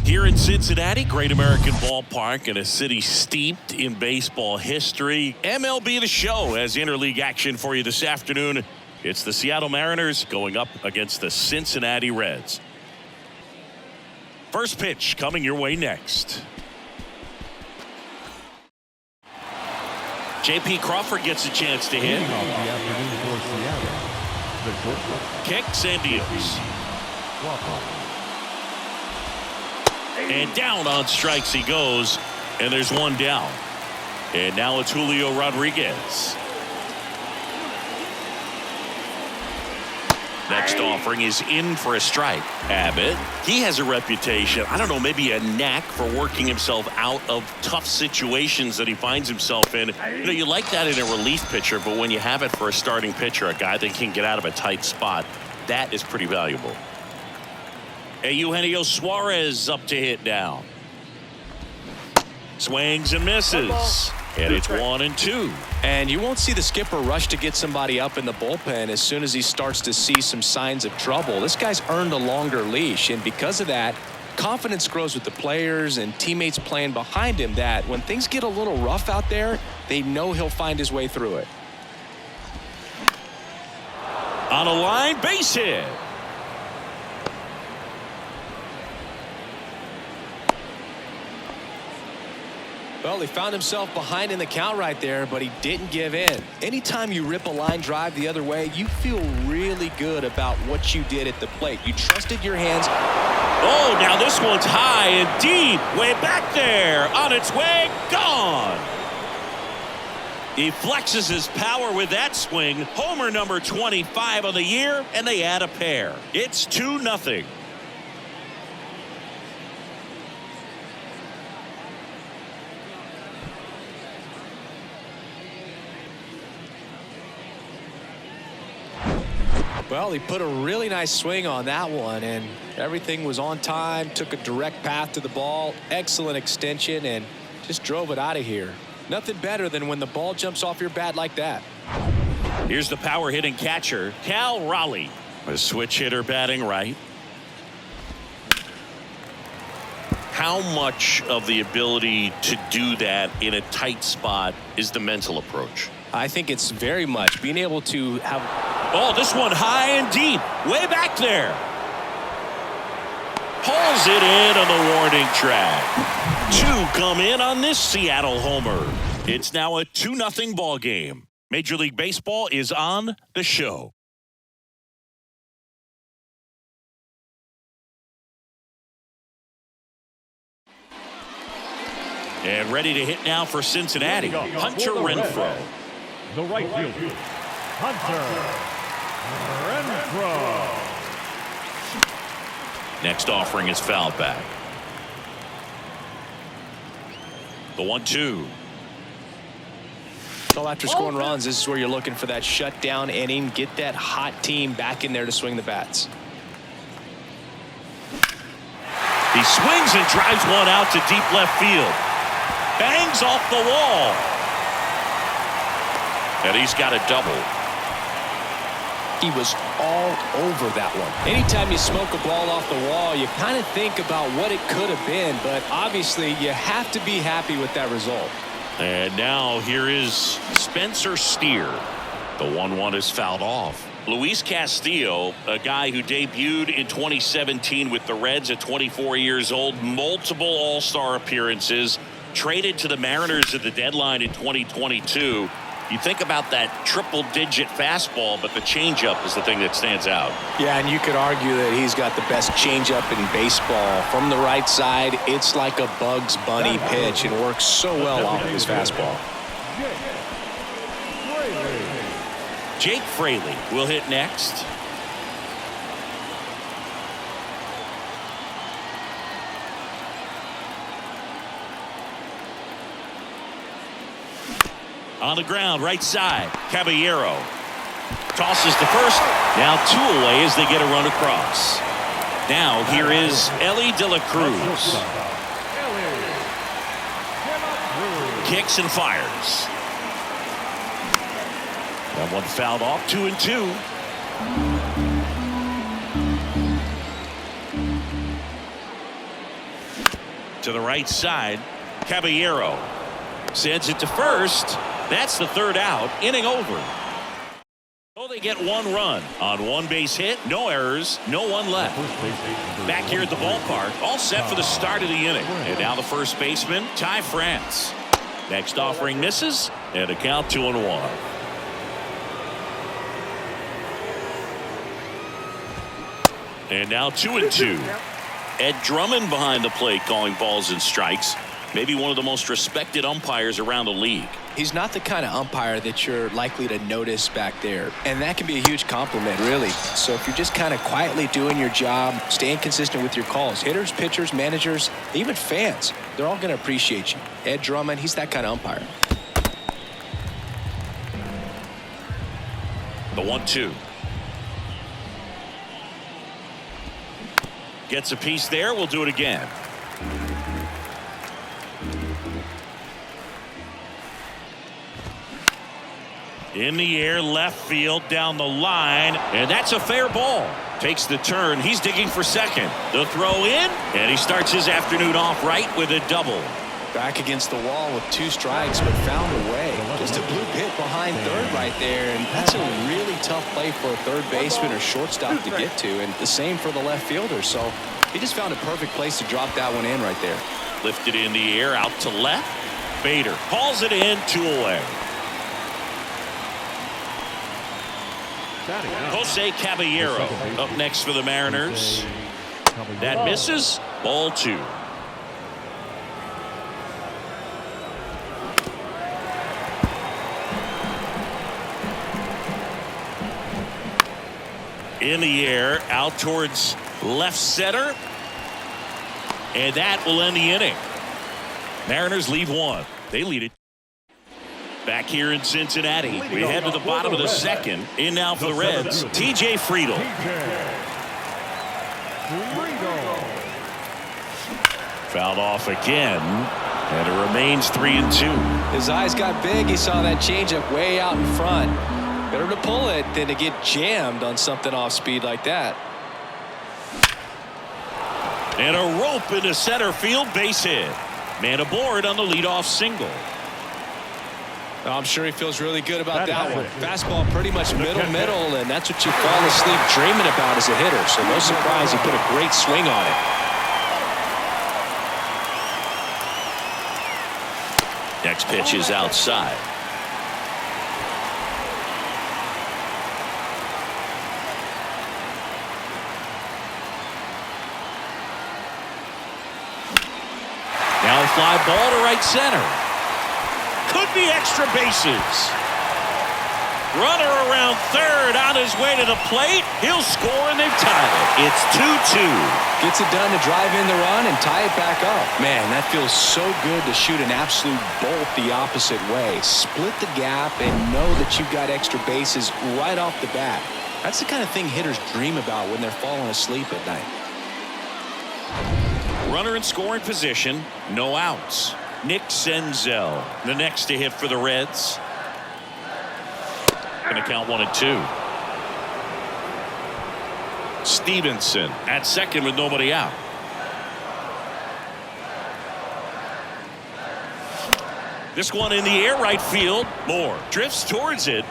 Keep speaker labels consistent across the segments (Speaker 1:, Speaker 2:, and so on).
Speaker 1: Here in Cincinnati, great American ballpark and a city steeped in baseball history. MLB The Show has interleague action for you this afternoon. It's the Seattle Mariners going up against the Cincinnati Reds. First pitch coming your way next. J.P. Crawford gets a chance to hit. Kicks and deals. And down on strikes he goes, and there's one down. And now it's Julio Rodriguez. Next offering is in for a strike. Abbott, he has a reputation, I don't know, maybe a knack for working himself out of tough situations that he finds himself in. You know, you like that in a relief pitcher, but when you have it for a starting pitcher, a guy that can get out of a tight spot, that is pretty valuable. Eugenio Suarez up to hit now. Swings and misses. And it's 1-2.
Speaker 2: And you won't see the skipper rush to get somebody up in the bullpen as soon as he starts to see some signs of trouble. This guy's earned a longer leash, and because of that, confidence grows with the players and teammates playing behind him that when things get a little rough out there, they know he'll find his way through it.
Speaker 1: On a line, base hit.
Speaker 2: Well, he found himself behind in the count right there, but he didn't give in. Anytime you rip a line drive the other way, you feel really good about what you did at the plate. You trusted your hands.
Speaker 1: Oh, now this one's high and deep. Way back there. On its way. Gone. He flexes his power with that swing. Homer number 25 on the year, and they add a pair. It's 2-0.
Speaker 2: Well, he put a really nice swing on that one, and everything was on time, took a direct path to the ball, excellent extension, and just drove it out of here. Nothing better than when the ball jumps off your bat like that.
Speaker 1: Here's the power hitting catcher, Cal Raleigh. A switch hitter batting right. How much of the ability to do that in a tight spot is the mental approach?
Speaker 2: I think it's very much being able to have.
Speaker 1: Oh, this one high and deep. Way back there. Pulls it in on the warning track. 2 come in on this Seattle homer. It's now a 2-0 ball game. Major League Baseball is on the show. And ready to hit now for Cincinnati, Hunter Renfroe.
Speaker 3: The right fielder, Hunter Renfroe.
Speaker 1: Next offering is fouled back. The 1-2.
Speaker 2: Well, after scoring runs, this is where you're looking for that shutdown inning. Get that hot team back in there to swing the bats.
Speaker 1: He swings and drives one out to deep left field. Bangs off the wall. And he's got a double.
Speaker 2: He was all over that one. Anytime you smoke a ball off the wall, you kind of think about what it could have been, but obviously you have to be happy with that result.
Speaker 1: And now here is Spencer Steer. The 1-1 is fouled off. Luis Castillo, a guy who debuted in 2017 with the Reds at 24 years old, multiple All-Star appearances, traded to the Mariners at the deadline in 2022. You think about that triple-digit fastball, but the changeup is the thing that stands out.
Speaker 2: Yeah, and you could argue that he's got the best changeup in baseball. From the right side, it's like a Bugs Bunny pitch and works so well off of his fastball.
Speaker 1: Jake Fraley will hit next. On the ground, right side, Caballero tosses to first. Now 2 away as they get a run across. Now here is Ellie De La Cruz. Kicks and fires. That one fouled off. 2-2. To the right side, Caballero sends it to first. That's the third out. Inning over. So they get one run on one base hit. No errors. No one left. Back here at the ballpark. All set for the start of the inning. And now the first baseman, Ty France. Next offering misses. And a count 2-1. And now 2-2. Ed Drummond behind the plate calling balls and strikes. Maybe one of the most respected umpires around the league.
Speaker 2: He's not the kind of umpire that you're likely to notice back there. And that can be a huge compliment, really. So if you're just kind of quietly doing your job, staying consistent with your calls, hitters, pitchers, managers, even fans, they're all going to appreciate you. Ed Drummond, he's that kind of umpire.
Speaker 1: The 1-2. Gets a piece there. We'll do it again. In the air, left field, down the line, and that's a fair ball. Takes the turn. He's digging for second. The throw in, and he starts his afternoon off right with a double.
Speaker 2: Back against the wall with 2 strikes, but found a way. Just a blue hit behind third right there, and that's a really tough play for a third baseman or shortstop to get to, and the same for the left fielder. So he just found a perfect place to drop that one in right there.
Speaker 1: Lifted in the air, out to left. Bader hauls it in, 2 away. Jose Caballero up next for the Mariners. That misses. Ball 2. In the air, out towards left center. And that will end the inning. Mariners leave 1. They lead it. Back here in Cincinnati, we head to the bottom of the second. In now for the Reds, TJ Friedl. Fouled off again, and it remains 3-2.
Speaker 2: His eyes got big. He saw that changeup way out in front. Better to pull it than to get jammed on something off speed like that.
Speaker 1: And a rope into center field, base hit. Man aboard on the leadoff single.
Speaker 2: I'm sure he feels really good about that one. Fastball pretty much middle, and that's what you fall asleep dreaming about as a hitter. So no surprise he put a great swing on it.
Speaker 1: Next pitch is outside. Now a fly ball to right center. Could be extra bases. Runner around third on his way to the plate. He'll score and they've tied it. It's 2-2.
Speaker 2: Gets it done to drive in the run and tie it back up. Man, that feels so good to shoot an absolute bolt the opposite way. Split the gap and know that you've got extra bases right off the bat. That's the kind of thing hitters dream about when they're falling asleep at night.
Speaker 1: Runner in scoring position. No outs. Nick Senzel, the next to hit for the Reds. Going to count 1-2. Stevenson at second with nobody out. This one in the air, right field. Moore drifts towards it.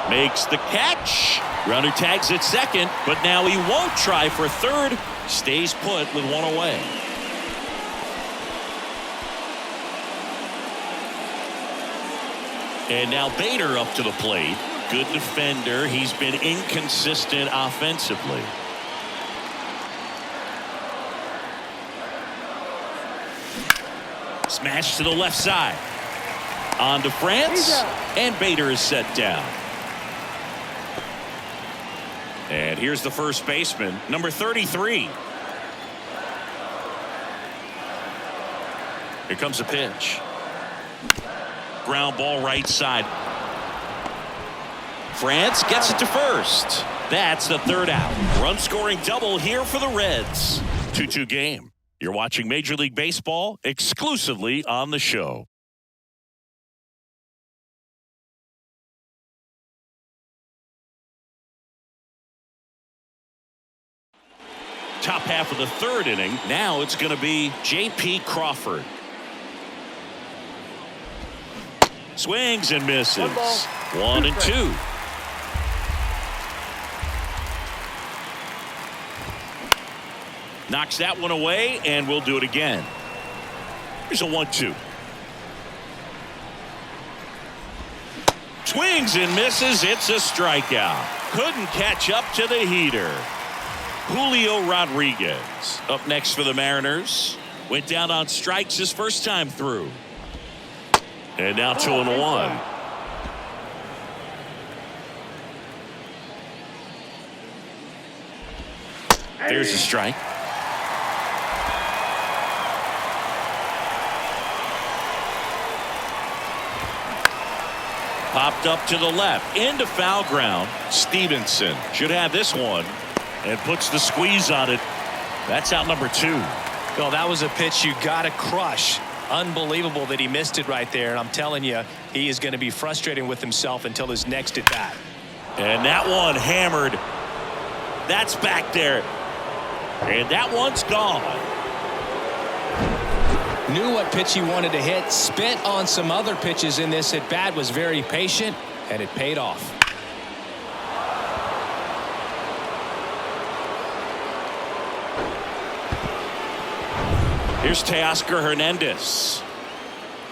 Speaker 1: Makes the catch. Runner tags at second, but now he won't try for third. Stays put with 1 away. And now Bader up to the plate. Good defender. He's been inconsistent offensively. Smash to the left side. On to France. And Bader is set down. And here's the first baseman, number 33. Here comes a pitch. Ground ball right side. France gets it to first. That's the third out. Run scoring double here for the Reds. 2-2 game. You're watching Major League Baseball exclusively on the show. top half of the third inning. Now it's going to be J.P. Crawford. Swings and misses. 1-2. Knocks that one away, and we'll do it again. Here's a 1-2. Swings and misses. It's a strikeout. Couldn't catch up to the heater. Julio Rodriguez up next for the Mariners. Went down on strikes his first time through. And now 2-1. There's a strike. Popped up to the left into foul ground. Stevenson should have this one and puts the squeeze on it. That's out number 2.
Speaker 2: Well, that was a pitch you got to crush. Unbelievable that he missed it right there. And I'm telling you, he is going to be frustrating with himself until his next at bat.
Speaker 1: And that one hammered. That's back there. And that one's gone.
Speaker 2: Knew what pitch he wanted to hit. Spent on some other pitches in this at bat. Was very patient, and it paid off.
Speaker 1: Here's Teoscar Hernandez.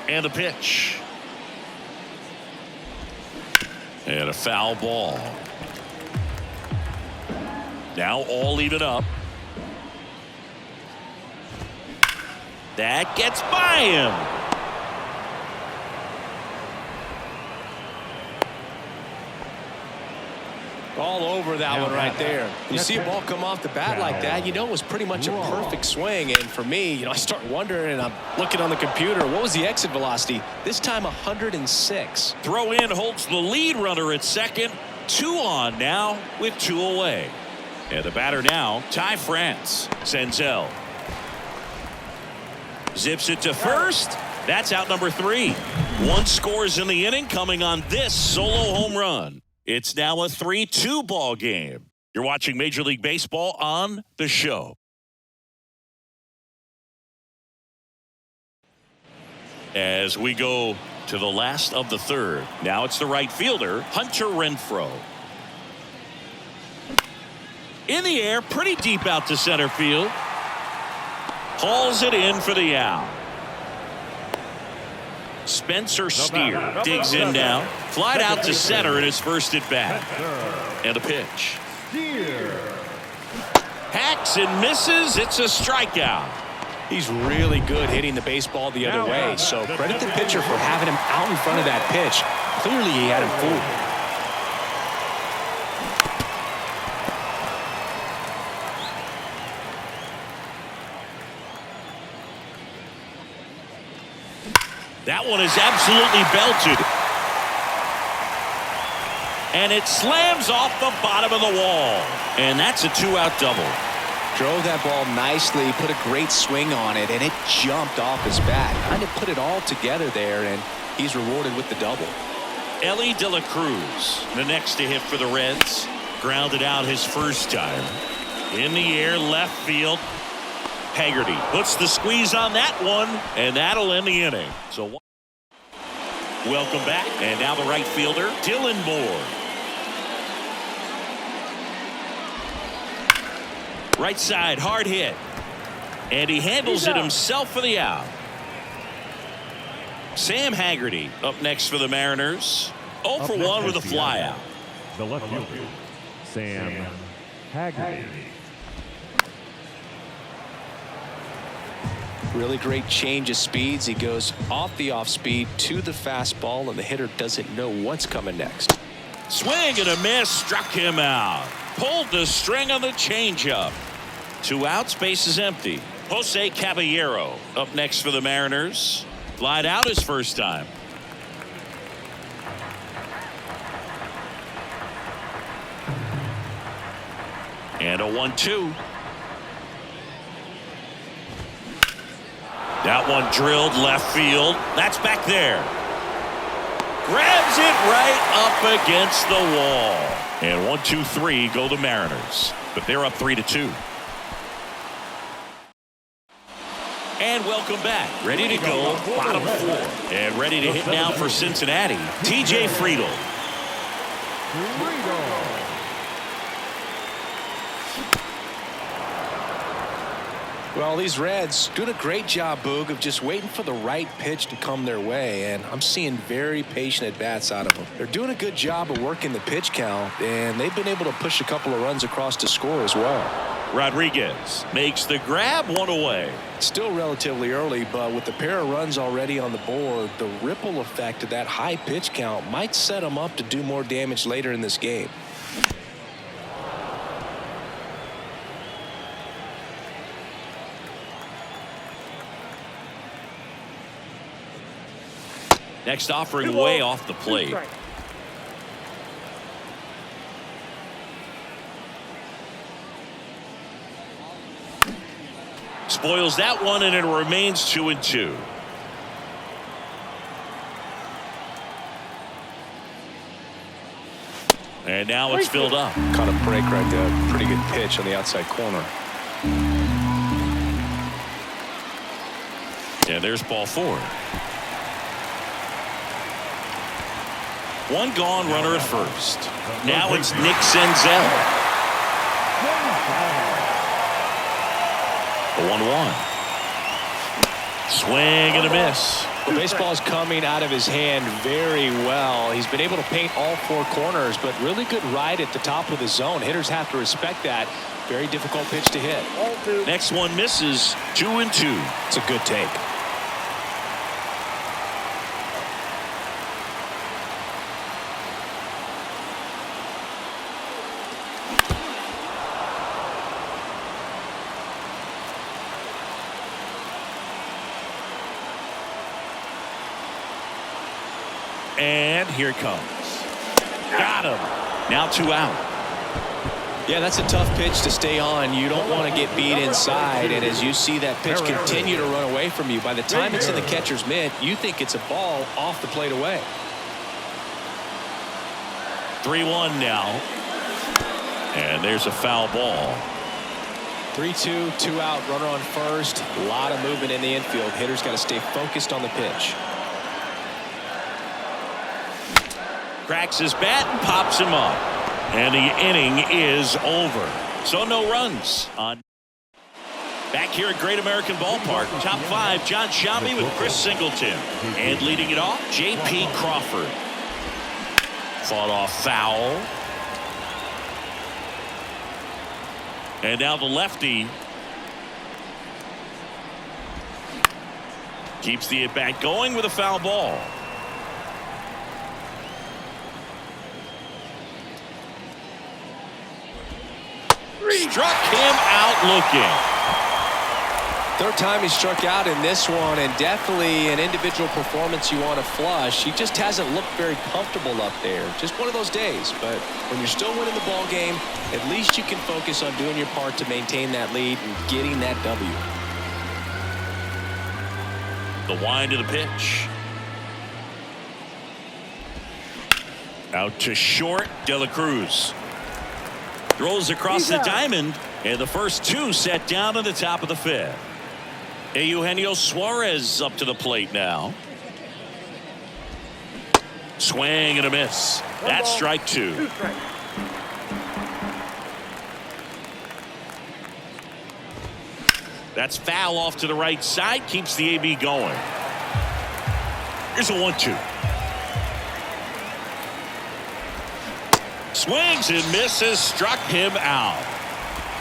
Speaker 1: And the pitch. And a foul ball. Now all even up. That gets by him.
Speaker 2: All over that one right there. You see a ball come off the bat like that, you know it was pretty much a perfect swing. And for me, I start wondering, and I'm looking on the computer, what was the exit velocity? This time 106.
Speaker 1: Throw in holds the lead runner at second. 2 on now with 2 away. And the batter now, Ty France. Senzel zips it to first. That's out number 3. 1 scores in the inning coming on this solo home run. It's now a 3-2 ball game. You're watching Major League Baseball on The Show. As we go to the last of the third, now it's the right fielder, Hunter Renfroe. In the air, pretty deep out to center field. Hauls it in for the out. Spencer Steer digs in now. Flied out to center in his first at bat. And a pitch. Hacks and misses. It's a strikeout.
Speaker 2: He's really good hitting the baseball the other way. So credit the pitcher for having him out in front of that pitch. Clearly he had him fooled.
Speaker 1: That one is absolutely belted. And it slams off the bottom of the wall. And that's a 2-out double.
Speaker 2: Drove that ball nicely, put a great swing on it, and it jumped off his bat. Kind of put it all together there, and he's rewarded with the double.
Speaker 1: Ellie De La Cruz, the next to hit for the Reds. Grounded out his first time. In the air, left field. Haggerty puts the squeeze on that one, and that'll end the inning. So welcome back, and now the right fielder, Dylan Moore. Right side, hard hit. And he handles it himself for the out. Sam Haggerty up next for the Mariners. 0 for 1 with a flyout.
Speaker 3: The left fielder, Sam Haggerty.
Speaker 2: Really great change of speeds. He goes off the off speed to the fastball, and the hitter doesn't know what's coming next.
Speaker 1: Swing and a miss, struck him out. Pulled the string on the changeup. 2 outs, base is empty. Jose Caballero up next for the Mariners. Flied out his first time. And a 1-2. That one drilled left field. That's back there. Grabs it right up against the wall. And 1-2-3 go the Mariners. But they're up 3-2. And welcome back. Ready to go, bottom 4. And ready to hit now for Cincinnati, TJ Friedl.
Speaker 2: Well, these Reds doing a great job, Boog, of just waiting for the right pitch to come their way, and I'm seeing very patient at-bats out of them. They're doing a good job of working the pitch count, and they've been able to push a couple of runs across to score as well.
Speaker 1: Rodriguez makes the grab, 1 away.
Speaker 2: Still relatively early, but with the pair of runs already on the board, the ripple effect of that high pitch count might set them up to do more damage later in this game.
Speaker 1: Next offering way off the plate. Spoils that one, and it remains 2-2. And now it's filled up.
Speaker 2: Caught a break right there. Pretty good pitch on the outside corner.
Speaker 1: And there's ball 4. One gone, runner at first. Now it's Nick Senzel. The 1-1. Swing and a miss.
Speaker 2: The baseball is coming out of his hand very well. He's been able to paint all 4 corners, but really good ride at the top of the zone. Hitters have to respect that. Very difficult pitch to hit.
Speaker 1: Next one misses. 2-2.
Speaker 2: It's a good take.
Speaker 1: And here it comes. Got him. Now 2 out.
Speaker 2: Yeah, that's a tough pitch to stay on. You don't want to get beat inside, and as you see that pitch continue to run away from you, by the time it's in the catcher's mitt, you think it's a ball off the plate away.
Speaker 1: 3-1 now. And there's a foul ball.
Speaker 2: 3-2, 2 out, runner on first. A lot of movement in the infield. Hitters got to stay focused on the pitch.
Speaker 1: Cracks his bat and pops him up. And the inning is over. So no runs on. Back here at Great American Ballpark, top 5, John Shambi with Chris Singleton. And leading it off, J.P. Crawford. Fought off foul. And now the lefty keeps the at-bat going with a foul ball. Struck him out looking.
Speaker 2: Third time he struck out in this one, and definitely an individual performance you want to flush. He just hasn't looked very comfortable up there. Just one of those days. But when you're still winning the ball game, at least you can focus on doing your part to maintain that lead and getting that W.
Speaker 1: The wind of the pitch. Out to short, De La Cruz. Throws across the diamond, and the first 2 set down on the top of the 5th. Eugenio Suarez up to the plate now. Swing and a miss. That's strike 2. That's foul off to the right side. Keeps the AB going. Here's a 1-2. Swings and misses. Struck him out.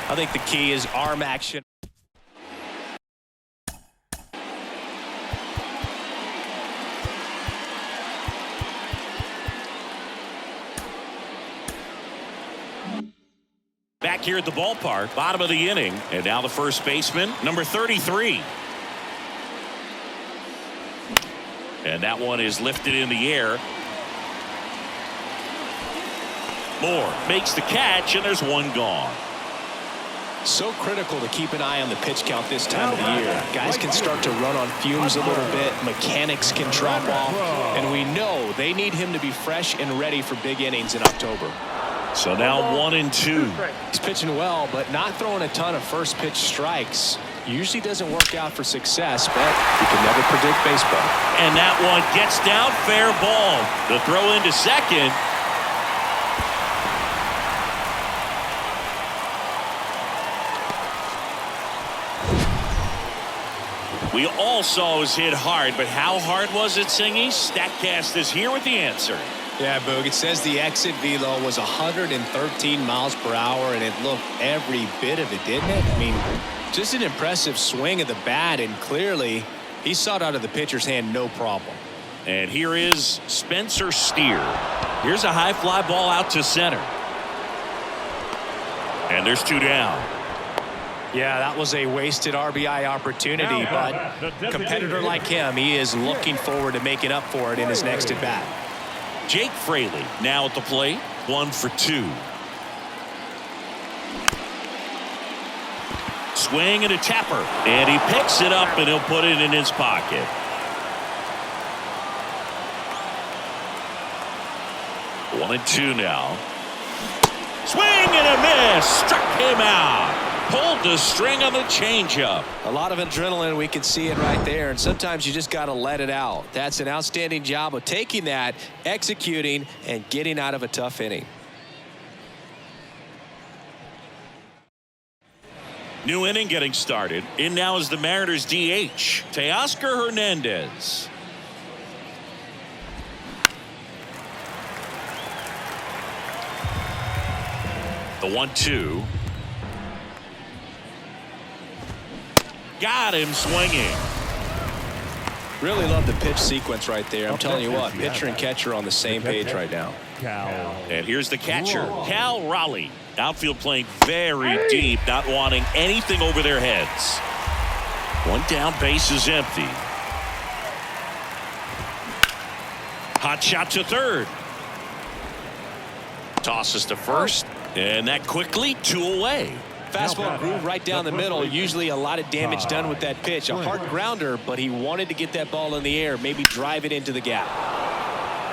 Speaker 2: I think the key is arm action.
Speaker 1: Back here at the ballpark, bottom of the inning, and now the first baseman, number 33. And that one is lifted in the air. Moore makes the catch, and there's one gone.
Speaker 2: So critical to keep an eye on the pitch count this time of the year. Guys can start to run on fumes a little bit. Mechanics can drop off. And we know they need him to be fresh and ready for big innings in October.
Speaker 1: So now 1-2.
Speaker 2: He's pitching well, but not throwing a ton of first pitch strikes. Usually doesn't work out for success, but you can never predict baseball.
Speaker 1: And that one gets down, fair ball. The throw into second. We all saw it was hit hard, but how hard was it, Singy? StatCast is here with the answer.
Speaker 2: Yeah, Boog, it says the exit velo was 113 miles per hour, and it looked every bit of it, didn't it? I mean, just an impressive swing of the bat, and clearly he saw it out of the pitcher's hand no problem.
Speaker 1: And here is Spencer Steer. Here's a high fly ball out to center. And there's 2 down.
Speaker 2: Yeah, that was a wasted RBI opportunity, but a competitor like him, he is looking forward to making up for it in his next at bat.
Speaker 1: Jake Fraley now at the plate, 1 for 2. Swing and a tapper, and he picks it up and he'll put it in his pocket. One and 2 now. Swing and a miss, struck him out. Pulled the string on the changeup.
Speaker 2: A lot of adrenaline, we can see it right there, and sometimes you just got to let it out. That's an outstanding job of taking that, executing, and getting out of a tough inning.
Speaker 1: New inning getting started. In now is the Mariners DH, Teoscar Hernandez. The 1-2. Got him swinging.
Speaker 2: Really love the pitch sequence right there. I'm telling you what, pitcher and catcher on the same page right now.
Speaker 1: And here's the catcher, Cal Raleigh. Outfield playing very deep, not wanting anything over their heads. 1 down, base is empty. Hot shot to third. Tosses to first, and that quickly 2 away.
Speaker 2: Fastball groove right down the middle. Usually a lot of damage done with that pitch. A hard grounder, but he wanted to get that ball in the air, maybe drive it into the gap.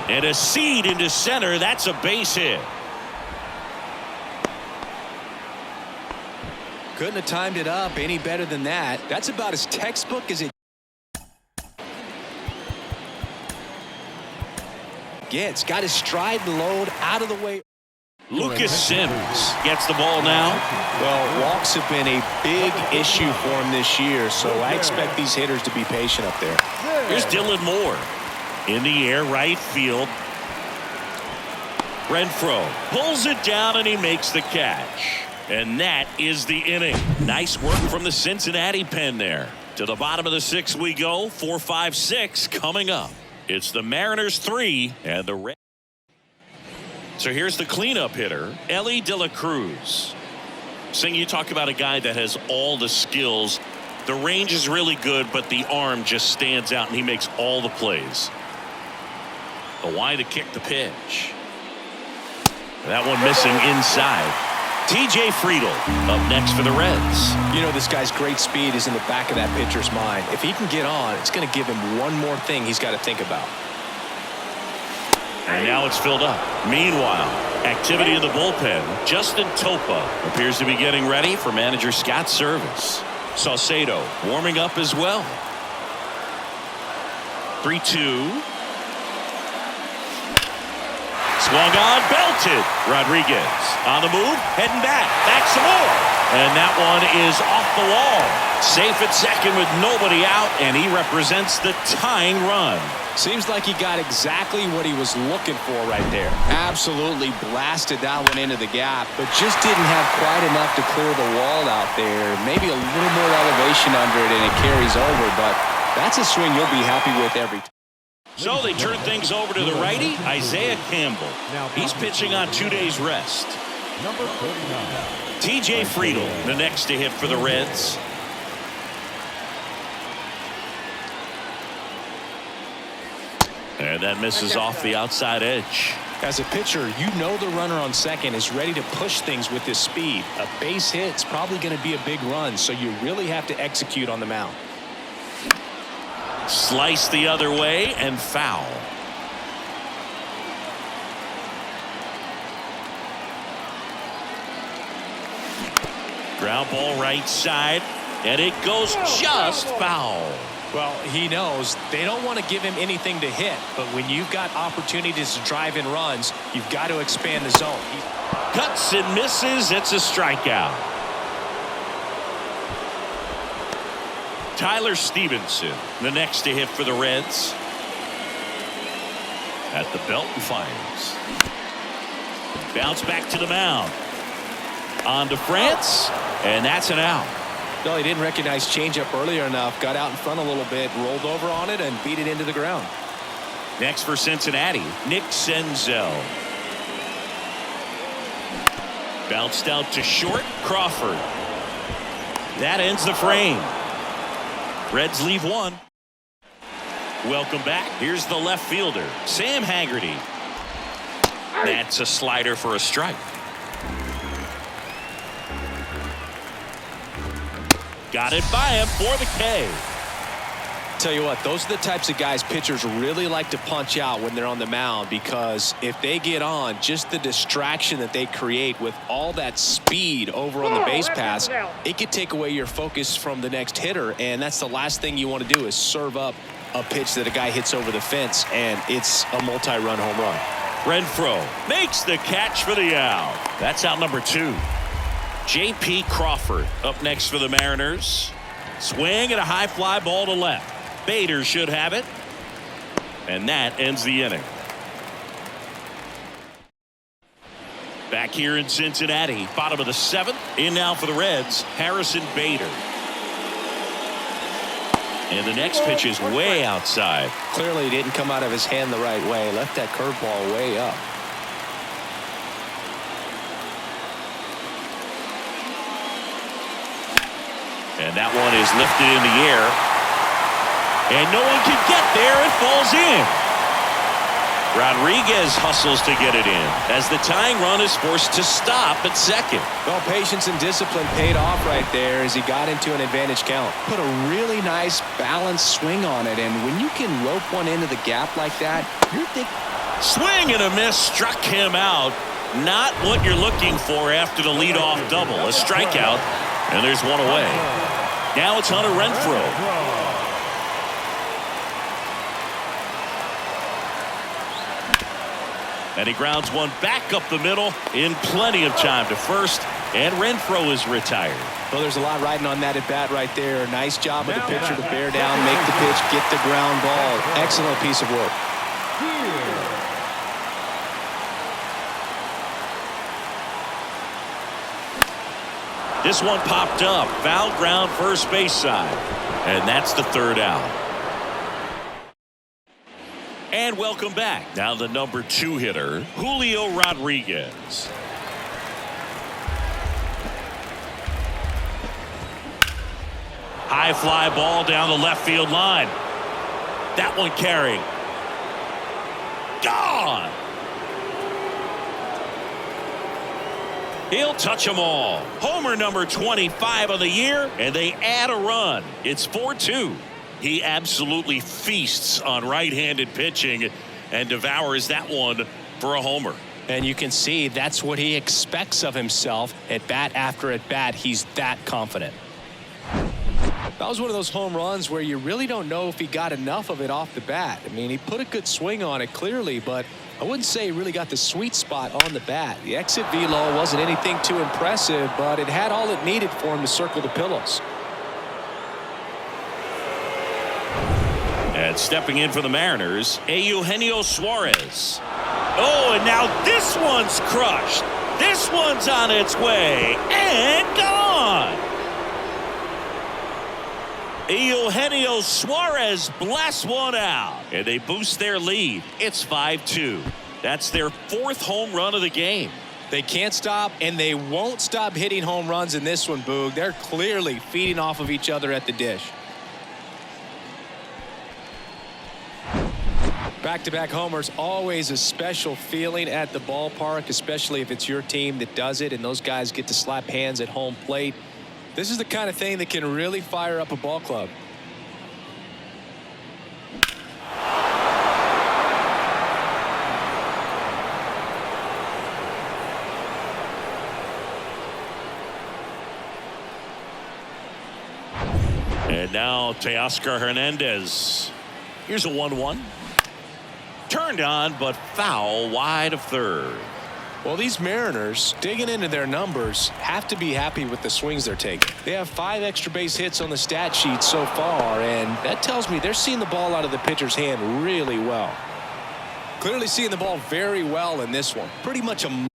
Speaker 1: And a seed into center. That's a base hit.
Speaker 2: Couldn't have timed it up any better than that. That's about as textbook as it gets. Got his stride and load out of the way.
Speaker 1: Lucas Sims gets the ball now.
Speaker 2: Well, walks have been a big issue for him this year, so I expect these hitters to be patient up there.
Speaker 1: Here's Dylan Moore. In the air, right field. Renfroe pulls it down and he makes the catch. And that is the inning. Nice work from the Cincinnati pen there. To the bottom of the 6th we go. 4, 5, 6 coming up. It's the Mariners 3 and the Reds. So here's the cleanup hitter, Ellie De La Cruz. Sing, you talk about a guy that has all the skills. The range is really good, but the arm just stands out, and he makes all the plays. A wide to kick the pitch. That one missing inside. TJ Friedl up next for the Reds.
Speaker 2: You know, this guy's great speed is in the back of that pitcher's mind. If he can get on, it's going to give him one more thing he's got to think about.
Speaker 1: And now it's filled up. Meanwhile, activity in the bullpen. Justin Topa appears to be getting ready for manager Scott's service. Saucedo warming up as well. 3-2. Swung on, belted. Rodriguez on the move, heading back. Back some more. And that one is off the wall. Safe at second with nobody out, and he represents the tying run.
Speaker 2: Seems like he got exactly what he was looking for right there. Absolutely blasted that one into the gap, but just didn't have quite enough to clear the wall out there. Maybe a little more elevation under it and it carries over, but that's a swing you'll be happy with every time.
Speaker 1: So they turn things over to the righty, Isaiah Campbell. He's pitching on 2 days rest.
Speaker 3: Number 39.
Speaker 1: TJ Friedl, the next to hit for the Reds. And that misses off the outside edge.
Speaker 2: As a pitcher, you know the runner on second is ready to push things with his speed. A base hit's probably going to be a big run, so you really have to execute on the mound.
Speaker 1: Slice the other way and foul. Ground ball right side, And it goes just foul.
Speaker 2: Well, he knows they don't want to give him anything to hit, but when you've got opportunities to drive in runs, you've got to expand the zone.
Speaker 1: Cuts and misses. It's a strikeout. Tyler Stevenson, the next to hit for the Reds. At the belt and fires. Bounce back to the mound. On to France, and that's an out.
Speaker 2: No, he didn't recognize changeup earlier enough. Got out in front a little bit, rolled over on it, and beat it into the ground.
Speaker 1: Next for Cincinnati, Nick Senzel. Bounced out to short, Crawford. That ends the frame. Reds leave one. Welcome back. Here's the left fielder, Sam Haggerty. That's a slider for a strike. Got it by him for the K.
Speaker 2: Tell you what, those are the types of guys pitchers really like to punch out when they're on the mound, because if they get on, just the distraction that they create with all that speed over on the base pass, it could take away your focus from the next hitter, and that's the last thing you want to do is serve up a pitch that a guy hits over the fence, and it's a multi-run home run.
Speaker 1: Renfroe makes the catch for the out. That's out number 2. J.P. Crawford up next for the Mariners. Swing and a high fly ball to left. Bader should have it. And that ends the inning. Back here in Cincinnati, bottom of the 7th. In now for the Reds, Harrison Bader. And the next pitch is way outside.
Speaker 2: Clearly didn't come out of his hand the right way. Left that curveball way up.
Speaker 1: And that one is lifted in the air. And no one can get there. It falls in. Rodriguez hustles to get it in as the tying run is forced to stop at second.
Speaker 2: Well, patience and discipline paid off right there as he got into an advantage count. Put a really nice balanced swing on it, and when you can rope one into the gap like that, you're thinking.
Speaker 1: Swing and a miss struck him out. Not what you're looking for after the leadoff double. A strikeout, and there's one away. Now it's Hunter Renfroe. And he grounds one back up the middle in plenty of time to first, and Renfroe is retired.
Speaker 2: Well, there's a lot riding on that at bat right there. Nice job of the pitcher to bear down, make the pitch, get the ground ball. Excellent piece of work.
Speaker 1: This one popped up, foul ground first base side, and that's the third out. And welcome back. Now the number 2 hitter, Julio Rodriguez. High fly ball down the left field line. That one carrying. Gone. He'll touch them all. Homer number 25 of the year, and they add a run. It's 4-2. He absolutely feasts on right-handed pitching and devours that one for a homer.
Speaker 2: And you can see that's what he expects of himself at bat after at bat. He's that confident. That was one of those home runs where you really don't know if he got enough of it off the bat. I mean, he put a good swing on it clearly, but I wouldn't say he really got the sweet spot on the bat. The exit velo wasn't anything too impressive, but it had all it needed for him to circle the pillows.
Speaker 1: And stepping in for the Mariners, Eugenio Suarez. Oh, and now this one's crushed. This one's on its way and gone. Eugenio Suarez blasts one out, and they boost their lead. It's 5-2. That's their 4th home run of the game.
Speaker 2: They can't stop, and they won't stop hitting home runs in this one, Boog. They're clearly feeding off of each other at the dish. Back-to-back homers, always a special feeling at the ballpark, especially if it's your team that does it and those guys get to slap hands at home plate. This is the kind of thing that can really fire up a ball club.
Speaker 1: And now Teoscar Hernandez. Here's a 1-1. Turned on, but foul wide of third.
Speaker 2: Well, these Mariners, digging into their numbers, have to be happy with the swings they're taking. They have 5 extra base hits on the stat sheet so far, and that tells me they're seeing the ball out of the pitcher's hand really well. Clearly seeing the ball very well in this one. Pretty much a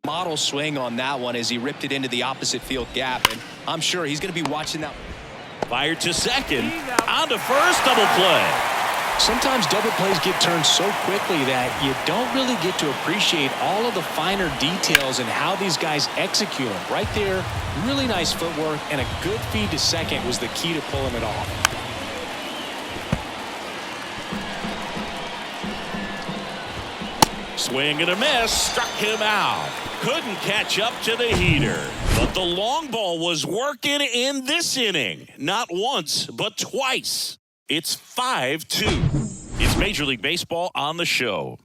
Speaker 2: model swing on that one as he ripped it into the opposite field gap, and I'm sure he's going to be watching that.
Speaker 1: Fired to second. On to first. Double play.
Speaker 2: Sometimes double plays get turned so quickly that you don't really get to appreciate all of the finer details and how these guys execute them. Right there, really nice footwork, and a good feed to second was the key to pulling it off.
Speaker 1: Swing and a miss. Struck him out. Couldn't catch up to the heater. But the long ball was working in this inning. Not once, but twice. It's 5-2. It's Major League Baseball on the show.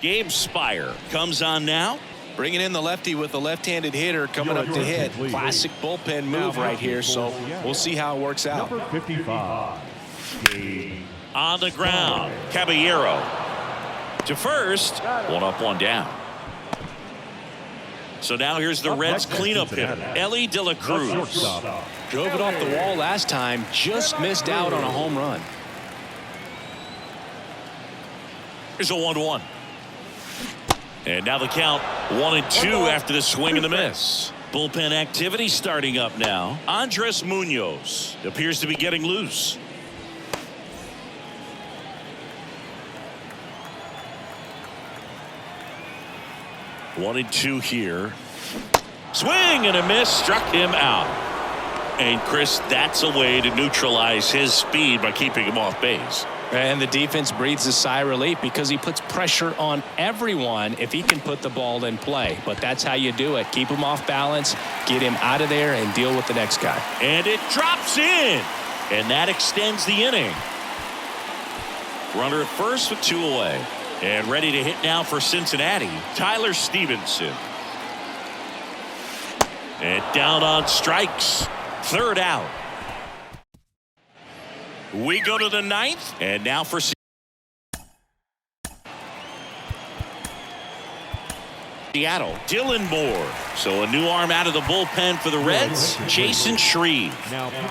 Speaker 1: Gabe Spire comes on now.
Speaker 2: Bringing in the lefty with the left-handed hitter coming up to hit. Classic bullpen move right here, so we'll see how it works out.
Speaker 3: Number 55.
Speaker 1: On the ground, Caballero to first. 1 up, 1 down. So now here's the Reds cleanup hitter, Ellie De La Cruz.
Speaker 2: Drove it off the wall last time, just missed out on a home run.
Speaker 1: Here's a 1-1. And now the count 1-2 after the swing and the miss. Bullpen activity starting up now. Andres Munoz appears to be getting loose. One and two here. Swing and a miss. Struck him out. And Chris, that's a way to neutralize his speed by keeping him off base.
Speaker 2: And the defense breathes a sigh of relief because he puts pressure on everyone if he can put the ball in play. But that's how you do it. Keep him off balance, get him out of there, and deal with the next guy.
Speaker 1: And it drops in. And that extends the inning. Runner at first with 2 away. And ready to hit now for Cincinnati, Tyler Stevenson. And down on strikes. 3rd out. We go to the 9th. And now for Seattle, Dylan Moore. So a new arm out of the bullpen for the Reds, Jason Shreve.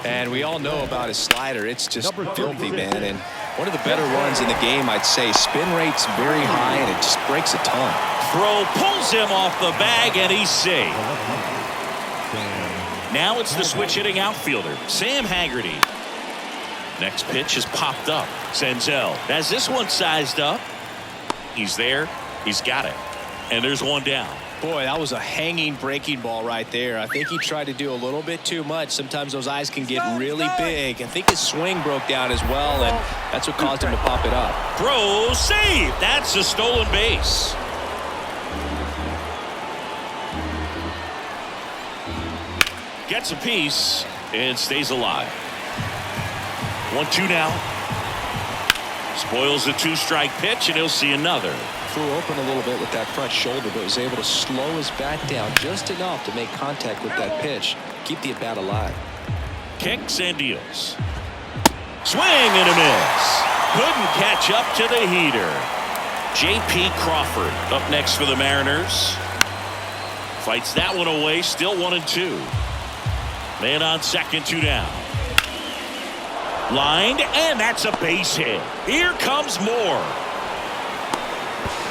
Speaker 2: And we all know about his slider. It's just filthy, man. And one of the better ones in the game, I'd say. Spin rate's very high, and it just breaks a ton.
Speaker 1: Throw pulls him off the bag, and he's safe. Now it's the switch hitting outfielder, Sam Haggerty. Next pitch has popped up. Senzel has this one sized up. He's there. He's got it. And there's 1 down.
Speaker 2: Boy, that was a hanging breaking ball right there. I think he tried to do a little bit too much. Sometimes those eyes can get really big. I think his swing broke down as well, and that's what caused him to pop it up.
Speaker 1: Throw, save. That's a stolen base. Gets a piece and stays alive. 1-2 now. Spoils the 2-strike pitch, and he'll see another.
Speaker 2: Threw open a little bit with that front shoulder, but was able to slow his bat down just enough to make contact with that pitch. Keep the at-bat alive.
Speaker 1: Kicks and deals. Swing and a miss. Couldn't catch up to the heater. J.P. Crawford up next for the Mariners. Fights that one away. Still 1-2. Man on second, 2 down. Lined, and that's a base hit. Here comes Moore.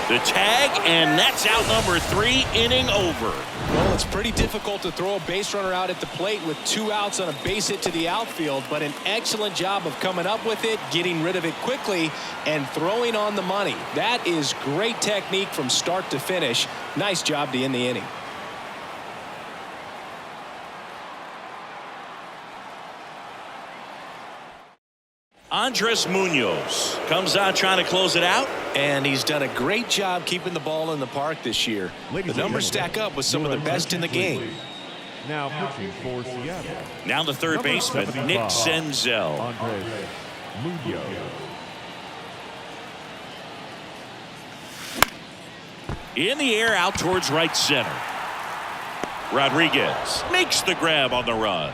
Speaker 1: The tag, and that's out number 3, inning over.
Speaker 2: Well, it's pretty difficult to throw a base runner out at the plate with 2 outs on a base hit to the outfield, but an excellent job of coming up with it, getting rid of it quickly, and throwing on the money. That is great technique from start to finish. Nice job to end the inning.
Speaker 1: Andres Munoz comes on trying to close it out.
Speaker 2: And he's done a great job keeping the ball in the park this year. The numbers stack up with some of the best in the game.
Speaker 3: Now pitching for Seattle.
Speaker 1: Now the third baseman, Nick Senzel.
Speaker 3: Munoz.
Speaker 1: In the air, out towards right center. Rodriguez makes the grab on the run.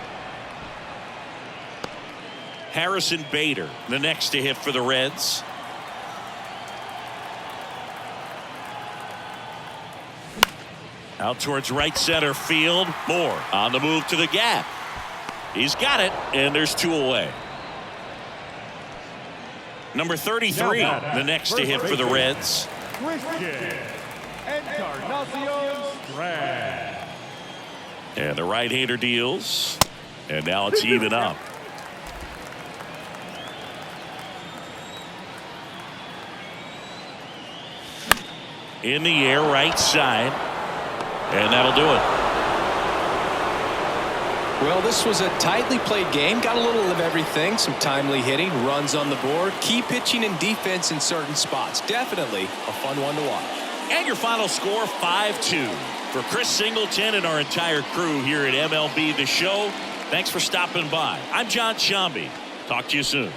Speaker 1: Harrison Bader, the next to hit for the Reds. Out towards right center field. Moore on the move to the gap. He's got it, and there's 2 away. Number 33, the next to hit for the Reds. And the right-hander deals. And now it's even up. In the air, right side. And that'll do it.
Speaker 2: Well, this was a tightly played game. Got a little of everything. Some timely hitting, runs on the board, key pitching and defense in certain spots. Definitely a fun one to watch.
Speaker 1: And your final score, 5-2. For Chris Singleton and our entire crew here at MLB The Show, thanks for stopping by. I'm John Shambi. Talk to you soon.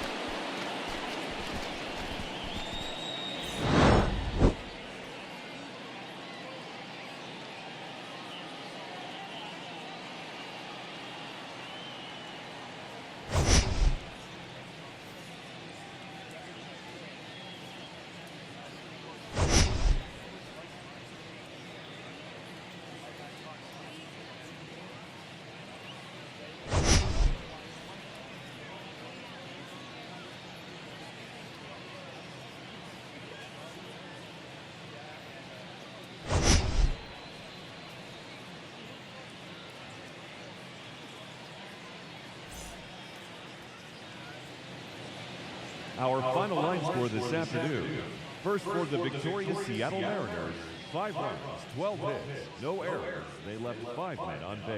Speaker 3: Our final line score this afternoon. First for the victorious Seattle Mariners, 5 runs, 12 hits, no errors. They left 5 men on base.